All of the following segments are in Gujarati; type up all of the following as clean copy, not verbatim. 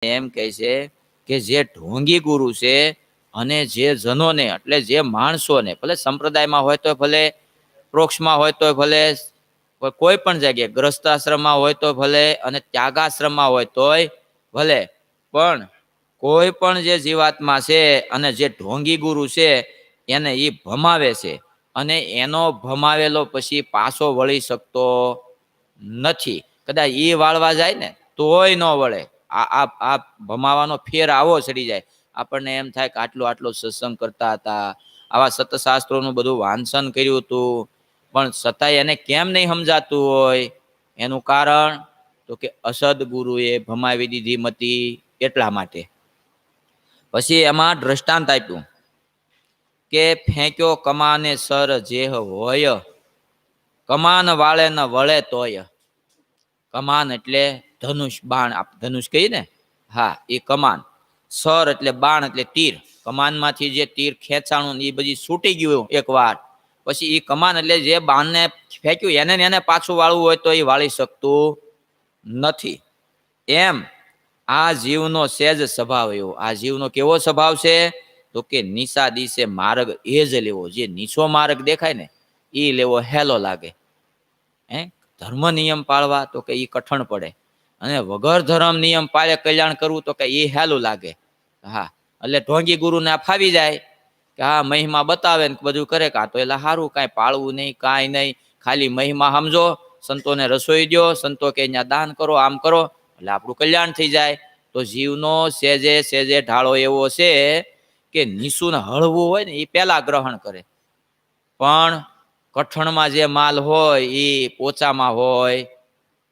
એમ કહે છે કે જે ઢોંગી ગુરુ છે અને જે જનોને એટલે જે માણસોને ભલે સંપ્રદાયમાં હોય તો ભલે, પ્રોક્ષમાં હોય તો ભલે, કોઈ પણ જગ્યાએ ગ્રસ્ત આશ્રમમાં હોય તો ભલે અને ત્યાગાશ્રમમાં હોય તોય ભલે, પણ કોઈ પણ જે જીવાત્મા છે અને જે ઢોંગી ગુરુ છે એને એ ભમાવે છે અને એનો ભમાવેલો પછી પાછો વળી શકતો નથી. કદાચ એ વાળવા જાય ને તોય ન વળે. આ ભમાવાનો ફેર આવો ચડી જાય. આપણને એમ થાય કે આટલો આટલો સત્સંગ કરતા હતા, આવા સતશાસ્ત્રોનું બધું વાંચન કર્યું હતું, પણ છતાંય એને કેમ નહીં સમજાતું હોય? એનું કારણ તો કે અસદગુરુએ ભમાવી દીધી મતી એટલા માટે. પછી એમાં દ્રષ્ટાંત આપ્યું કે ફેંક્યો કમાને સર જે હોય, કમાન વાળે ન વળે તોય. કમાન એટલે ધનુષ, બાણ. ધનુષ કહીએ ને, હા, એ કમાન. સર એટલે બાણ એટલે તીર. કમાનમાંથી જે તીર ખેંચાણું એ બધી છૂટી ગયું એક વાર, પછી એ કમાન એટલે જે બાણને ફેંક્યું એને પાછું વાળવું હોય તો એ વાળી શકતું નથી. એમ આ જીવનો સહેજ સ્વભાવ એવો. આ જીવનો કેવો સ્વભાવ છે? તો કે નિશા દિશે માર્ગ એ જ લેવો. જે નીચો માર્ગ દેખાય ને એ લેવો હેલો લાગે. ધર્મ નિયમ પાળવા તો કે એ કઠણ પડે, અને વગર ધર્મ નિયમ પાળે કલ્યાણ કરવું તો કે એ હેલું લાગે. હા, એટલે ઢોંગી ગુરુને આ ફાવી જાય કે હા મહિમા બતાવે ને બધું કરે, કા તો એટલે સારું, કાંઈ પાળવું નહીં, કાંઈ નહીં, ખાલી મહિમા સમજો, સંતોને રસોઈ દો, સંતો કે અહીંયા દાન કરો, આમ કરો એટલે આપણું કલ્યાણ થઈ જાય. તો જીવનો સેજે સેજે ઢાળો એવો છે કે નીસુને હળવું હોય ને એ પેલા ગ્રહણ કરે, પણ કઠણમાં જે માલ હોય એ પોચામાં હોય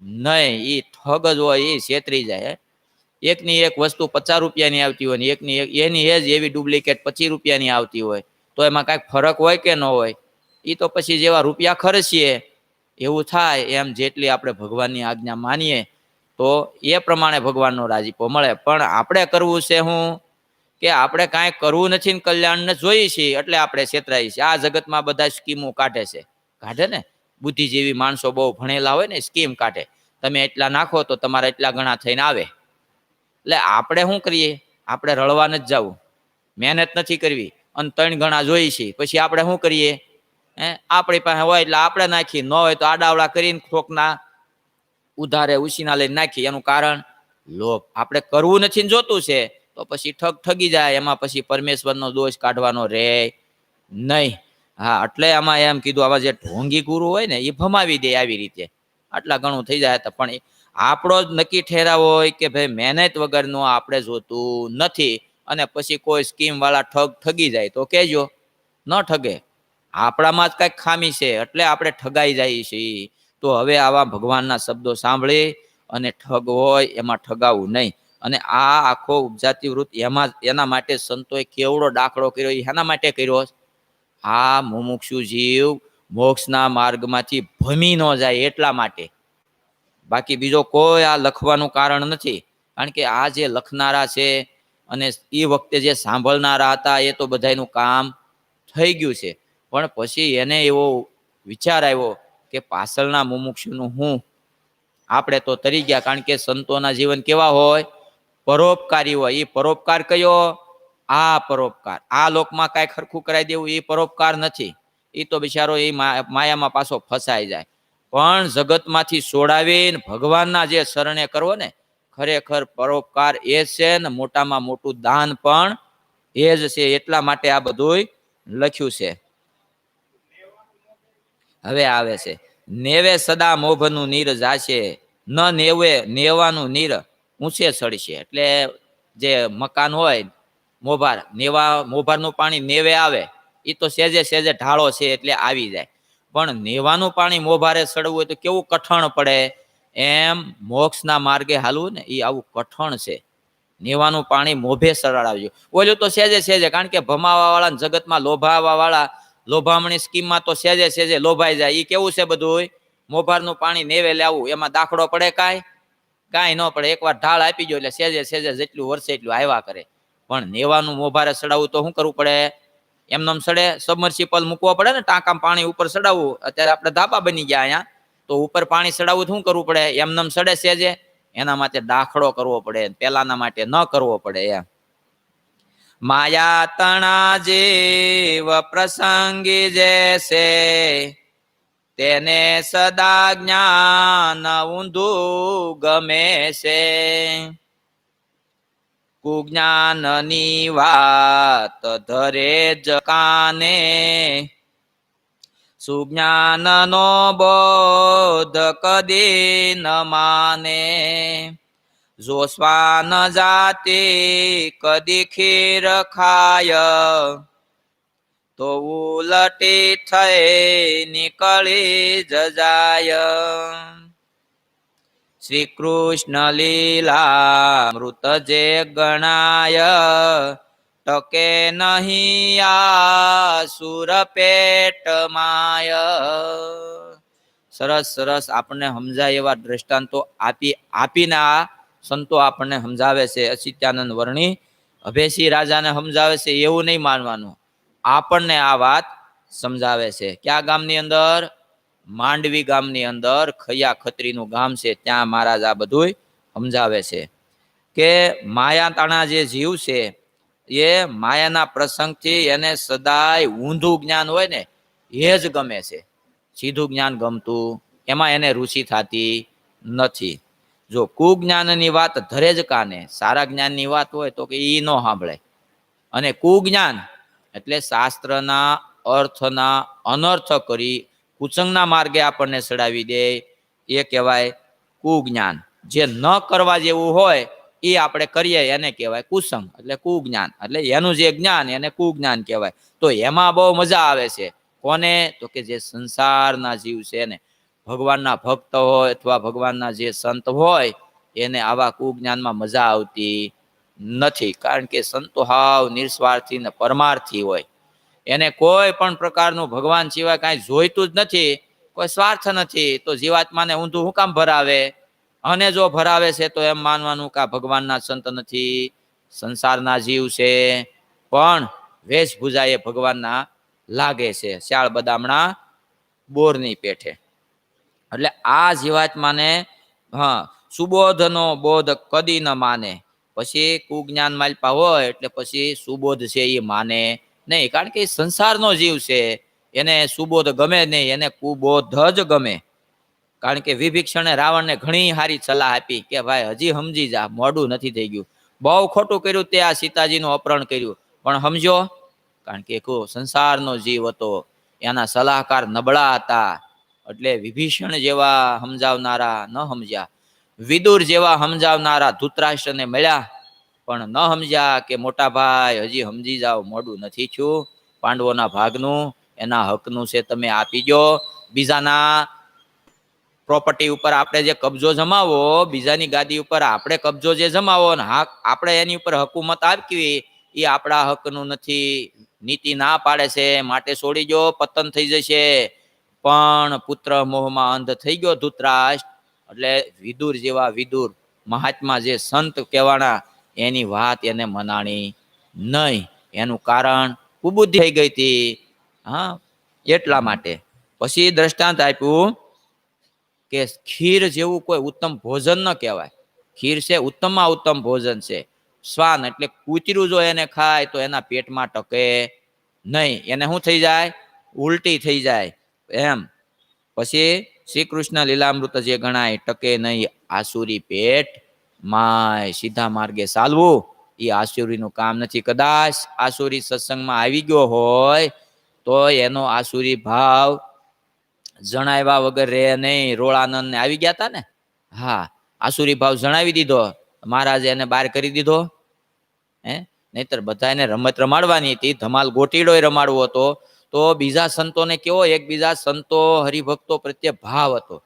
નહીં, એ ઠગ જ હોય, એ છેતરી જાય. એકની એક વસ્તુ 50 રૂપિયાની આવતી હોય ને એકની એક એની એ જ એવી ડુપ્લિકેટ 25 રૂપિયાની આવતી હોય, તો એમાં કાંઈક ફરક હોય કે ન હોય? એ તો પછી જેવા રૂપિયા ખર્ચીએ એવું થાય. એમ જેટલી આપણે ભગવાનની આજ્ઞા માનીએ તો એ પ્રમાણે ભગવાનનો રાજીપો મળે. પણ આપણે કરવું છે શું? કે આપણે કાંઈ કરવું નથી ને કલ્યાણને જોઈએ છીએ એટલે આપણે છેતરાઈએ છીએ. આ જગતમાં બધા સ્કીમો કાઢે છે, કાઢે ને. બુદ્ધિજીવી માણસો બહુ ભણેલા હોય ને સ્કીમ કાઢે, તમે એટલા નાખો તો તમારા એટલા ગણા થઈને આવે. એટલે આપણે શું કરીએ? આપણે રળવા નથી જવું, મહેનત નથી કરવી, અને 3 ગણા જોઈએ છીએ. પછી આપણે શું કરીએ? આપણી પાસે હોય એટલે આપણે નાખીએ, ન હોય તો આડાવડા કરીને કોકના ઉધારે ઉછીના લઈને નાખીએ. એનું કારણ લોભ. આપણે કરવું નથી ને જોતું છે તો પછી ઠગી જાય. એમાં પછી પરમેશ્વરનો દોષ કાઢવાનો રહે નહીં. હા, એટલે આમાં એમ કીધું આવા જે ઢોંગી ગુરુ હોય ને એ ભમાવી દે આવી રીતે. આટલા ઘણું થઈ જાય. પણ આપણો જ નક્કી ઠેરાવ હોય કે ભાઈ મહેનત વગરનું આપણે જોતું નથી, અને પછી કોઈ સ્કીમ વાળા ઠગી જાય તો કહેજો, ન ઠગે. આપણામાં જ કાંઈક ખામી છે એટલે આપણે ઠગાઈ જઈએ છીએ. તો હવે આવા ભગવાનના શબ્દો સાંભળી અને ઠગ હોય એમાં ઠગાવું નહીં. અને આ આખો ઉપજાતિ વૃત્ત એના માટે સંતોએ કેવડો દાખલો કર્યો. એના માટે કર્યો આ મુમુક્ષુ જીવ મોક્ષના માર્ગમાંથી ભમી ન જાય એટલા માટે. બાકી બીજો કોઈ આ લખવાનું કારણ નથી. કારણ કે આ જે લખનારા છે અને એ વખતે જે સાંભળનારા હતા એ તો બધાનું કામ થઈ ગયું છે. પણ પછી એને એવો વિચાર આવ્યો કે પાછળના મુમુક્ષુનું હું, આપણે તો તરી ગયા. કારણ કે સંતોના જીવન કેવા હોય? પરોપકારી હોય. એ પરોપકાર કયો? આ પરોપકાર. આ લોકમાં કાંઈ ખરખું કરાવી દેવું એ પરોપકાર નથી. એ તો બિચારો એ માયામાં પાછો ફસાઈ જાય. પણ જગતમાંથી છોડાવીને ભગવાનના જે શરણે કરવો ને, ખરેખર પરોપકાર એ છે ને મોટામાં મોટું દાન પણ એ જ છે. એટલા માટે આ બધું લખ્યું છે. હવે આવે છે નેવે સદા મોભનું નીર જાશે, ન નેવે નેવાનું નીર ઊંચે ચડશે. એટલે જે મકાન હોય મોભાર, મોભારનું પાણી નેવે આવે એ તો સેજે સેજે ઢાળો છે એટલે આવી જાય. પણ નેવાનું પાણી મોભારે ચડવું હોય તો કેવું કઠણ પડે. એમ મોક્ષના માર્ગે હાલવું ને એ આવું કઠણ છે. નેવાનું પાણી મોભે ચડાવજો. ઓલું તો સેજે સેજે, કારણ કે ભમાવા વાળા જગતમાં લોભાવા વાળા લોભામણી સ્કીમમાં તો સેજે સેજે લોભાઈ જાય. એ કેવું છે બધું? મોભારનું પાણી નેવે લેવું, એમાં દાખલો પડે કાંઈ ન પડે. એકવાર ઢાળ આપી ગયો એટલે સેજે સેજે જેટલું વરસે એટલું આવ્યા કરે. પણ નેવાનું મોભારે ચડાવવું તો શું કરવું પડે? એમને સડે? સબમર્સિબલ મૂકવો પડે ને, ટાંકામાં પાણી ઉપર ચડાવવું. અત્યારે આપણે ધાબા બની ગયા અહીંયા, તો ઉપર પાણી ચડાવવું શું કરવું પડે? એમને સડે સેજે? એના માટે દાખલો કરવો પડે, પેલાના માટે ન કરવો પડે એમ. માયા તણા જીવ પ્રસંગી જેસે, તેને સદા જ્ઞાન ઊંધું ગમે છે. કુજ્ઞાનની વાત ધરે જ કાને, સુજ્ઞાનનો બોધ કદી ન માને. જો શ્વાન જાતિ કદી ખીર ખાય, તો ઉલટી થઈ નીકળી જ જાય. શ્રી કૃષ્ણ લીલા મૃત જે ગણાય, ટકે નહીં આ સુર પેટ માય. સરસ સરસ આપણને સમજાય એવા દ્રષ્ટાંતો આપીને આ સંતો આપણને સમજાવે છે. અચિત્યાનંદ વર્ણી અભેસી રાજાને સમજાવે છે એવું નહીં માનવાનું, આપણને આ વાત સમજાવે છે. કયા ગામની અંદર? માંડવી ગામની અંદર ખૈયા ખત્રીનું ગામ છે, ત્યાં મહારાજ આ બધું સમજાવે છે કે માયા તાણા જે જીવ છે એ માયાના પ્રસંગથી એને સદાય ઊંધું જ્ઞાન હોય ને એ જ ગમે છે. સીધું જ્ઞાન ગમતું, એમાં એને રુચિ થતી નથી. જો કુજ્ઞાનની વાત ધરે જ કાને, સારા જ્ઞાનની વાત હોય તો કે ઈ ન સાંભળે. અને કુજ્ઞાન એટલે શાસ્ત્રના અર્થના અનર્થ કરી કુસંગના માર્ગે આપણને ચડાવી દે એ કહેવાય કુજ્ઞાન. જે ન કરવા જેવું હોય એ આપણે કરીએ એને કહેવાય કુસંગ, એટલે કુજ્ઞાન. એટલે એનું જે જ્ઞાન એને કુજ્ઞાન કહેવાય. તો એમાં બહુ મજા આવે છે. કોને? તો કે જે સંસારના જીવ છે ને, ભગવાનના ભક્ત હોય અથવા ભગવાનના જે સંત હોય એને આવા કુજ્ઞાનમાં મજા આવતી નથી. કારણ કે સંતો હાવ નિસ્વાર્થી ને પરમાર્થી હોય, એને કોઈ પણ પ્રકારનું ભગવાન સિવાય કાંઈ જોઈતું જ નથી, કોઈ સ્વાર્થ નથી. તો જીવાત્માને ઊંધું હું કામ ભરાવે? અને જો ભરાવે છે તો એમ માનવાનું કે આ ભગવાનના સંત નથી, સંસારના જીવ છે, પણ વેશભૂષા એ ભગવાનના લાગે છે, શાળ બદામણા બોરની પેઠે. એટલે આ જીવાત્માને સુબોધનો બોધ કદી ન માને. પછી કુજ્ઞાન માલપા હોય એટલે પછી સુબોધ છે એ માને નહીં, કારણ કે સંસારનો જીવ છે, એને સુબોધ ગમે નહીં, એને કુબોધ જ ગમે. કારણ કે વિભીક્ષણે રાવણને ઘણી સારી સલાહ આપી કે ભાઈ હજી સમજી જા, મોડું નથી થઈ ગયું. બહુ ખોટું કર્યું તે આ સીતાજીનું અપહરણ કર્યું, પણ સમજો. કારણ કે સંસારનો જીવ હતો, એના સલાહકાર નબળા હતા. એટલે વિભીષણ જેવા સમજાવનારા ન સમજ્યા, વિદુર જેવા સમજાવનારા ધૃતરાષ્ટ્રને મળ્યા પણ ન સમજ્યા કે મોટા ભાઈ હજી સમજી જાઓ, મોડું નથી થયું, પાંડવોના ભાગનું એના હકનું છે, તમે આપી દો. બીજાના પ્રોપર્ટી ઉપર આપણે જે કબજો જમાવો, બીજાની ગાદી ઉપર આપણે કબજો જે જમાવો ને આપણે એની ઉપર હકુમત આપવી, એ આપણા હકનું નથી. નીતિ ના પાડે છે, માટે છોડી દો, પતન થઈ જશે. પણ પુત્ર મોહમાં અંધ થઈ ગયો ધૃતરાષ્ટ્ર. એટલે વિદુર જેવા વિદુર મહાત્મા જે સંત કહેવાના, એની વાત એને મનાણી નહીં. એનું કારણ કુબુદ્ધિ થઈ ગઈ હતી. હા, એટલા માટે પછી દ્રષ્ટાંત આપ્યું કે ખીર જેવું કોઈ ઉત્તમ ભોજન ન કહેવાય. ખીર છે ઉત્તમમાં ઉત્તમ ભોજન છે. શ્વાન એટલે કૂતરું જો એને ખાય તો એના પેટમાં ટકે નહીં, એને શું થઈ જાય? ઉલટી થઈ જાય એમ. પછી શ્રી કૃષ્ણ લીલામૃત જે ગણાય, ટકે નહીં આસુરી પેટ માય. સીધા માર્ગે ચાલવું એ આસુરીનું કામ નથી. કદાચ આસુરી સત્સંગમાં આવી ગયો હોય તો એનો આસુરી ભાવ જણાવ્યા વગર રે નહીં. રોળાનંદ ને આવી ગયા હતા ને, હા, આસુરી ભાવ જણાવી દીધો, મહારાજે એને બહાર કરી દીધો. નહીતર બધા એને રમત રમાડવાની હતી, ધમાલ ગોટીડો રમાડવો હતો. તો બીજા સંતોને કેવો એકબીજા સંતો હરિભક્તો પ્રત્યે ભાવ હતો.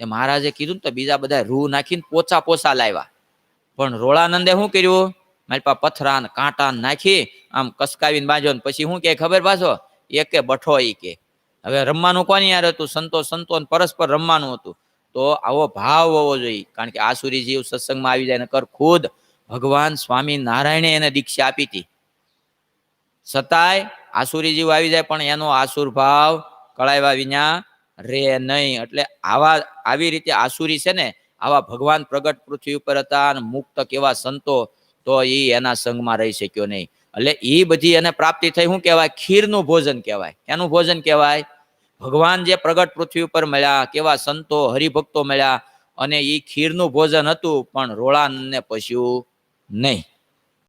એ મહારાજે કીધું ને તો બીજા બધા રૂ નાખીને પોચા પોચા લાવ્યા. પણ રોળાનંદે શું કર્યું? મારી પાસે પથરા ને કાંટા નાખી આમ કસકાવીને બાંધ્યો. પછી શું કે ખબર પાછો? એકે બઠો ઈ કે હવે રમવાનું કોની યાર હતું? સંતો સંતો પરસ્પર રમવાનું હતું. તો આવો ભાવ હોવો જોઈએ. કારણ કે આસુરી જીવ સત્સંગમાં આવી જાય ને કર ખુદ ભગવાન સ્વામી નારાયણે એને દીક્ષા આપી હતી, છતાંય આસુરી જીવ આવી જાય પણ એનો આસુર ભાવ કળાવ્યા વિના રે નહીં. એટલે આવી રીતે આસુરી છે ને, આવા ભગવાન પ્રગટ પૃથ્વી ઉપર હતા અને મુક્ત કેવા સંતો, તો એ એના સંગમાં રહી શક્યો નહીં. એટલે એ બધી એને પ્રાપ્તિ થઈ. શું કહેવાય? ખીરનું ભોજન કહેવાય. એનું ભોજન કહેવાય? ભગવાન જે પ્રગટ પૃથ્વી ઉપર મળ્યા, કેવા સંતો હરિભક્તો મળ્યા, અને એ ખીરનું ભોજન હતું, પણ રોળાનંદને પશ્યું નહીં.